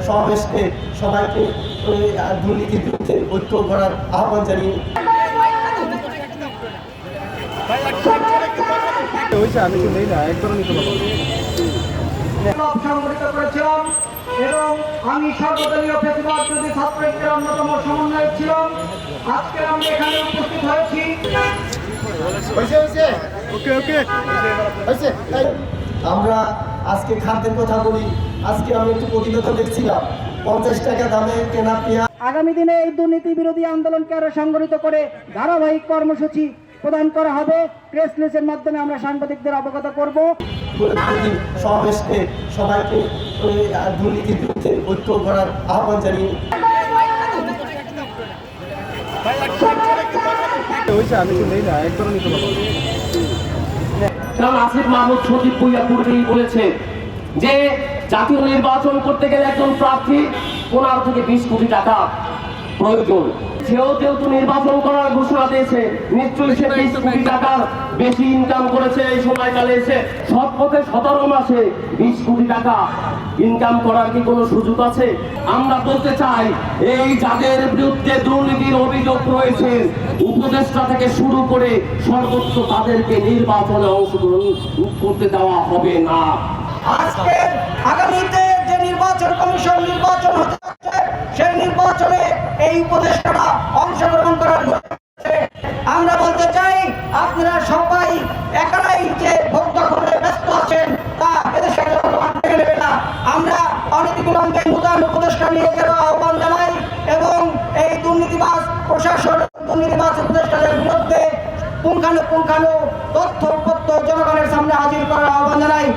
সমাবেশকে সবাইকে দুর্নীতির বিরুদ্ধে ঐক্য করার আহ্বান জানিয়ে সংগঠিত করেছিলাম এবং আমি সর্বদলীয় ফেসিবাদ বিরোধী ছাত্রলীগের অন্যতম সমন্বয়ক ছিলাম। আজকে আমি এখানে উপস্থিত হয়েছি। আমরা আজকে খাদ্যের কথা বলি। আজকে আমি একটু প্রতিবেদন দেখছিলাম 50 টাকা দামে কেনা পেঁয়াজ। আগামী দিনে এই দুর্নীতি বিরোধী আন্দোলনকে আরো সংগঠিত করে ধারাবাহিক কর্মসূচি প্রদান করা হবে। প্রেস রিলিজের মাধ্যমে আমরা সাংবাদিকদের অবগত করব। সমাবেশকে সবাইকে দুর্নীতির বিরুদ্ধে ঐক্য করার আহ্বান জানিয়ে আসিফ মাহমুদ সচিব পূর্বেই বলেছে যে জাতীয় নির্বাচন করতে গেলে একজন প্রার্থী 15 থেকে 20 কোটি টাকা প্রয়োজন। সেও যেহেতু নির্বাচন করার ঘোষণা দিয়েছে, নিশ্চয়ই সে 20 কোটি টাকার বেশি ইনকাম করেছে। এই সময়কালে এসে সৎ পথে 17 মাসে 20 কোটি টাকা ইনকাম করার কি কোনো সুযোগ আছে? আমরা বলতে চাই, এই যাদের বিরুদ্ধে দুর্নীতির অভিযোগ রয়েছে, উপদেষ্টা থেকে শুরু করে সর্বোচ্চ তাদেরকে নির্বাচনে অংশগ্রহণ করতে দেওয়া হবে না। আজকে আগামীতে যে নির্বাচন কমিশন নির্বাচন হতে যাচ্ছে, সেই নির্বাচনে এই উপদেষ্টারা অংশগ্রহণ করার আমরা বলতে চাই, আপনারা সবাই একাই যে ভোট দখলে ব্যস্ত আছেন তা এদেশের জনগণ মেনে নেবে না। আমরা অনতিবিলম্বে নূতন উপদেষ্টা নিয়োগের আহ্বান জানাই এবং এই দুর্নীতিবাজ প্রশাসন দুর্নীতিবাজ উপদেষ্টাদের বিরুদ্ধে পুঙ্খানু তথ্য জনগণের সামনে হাজির করার আহ্বান জানাই।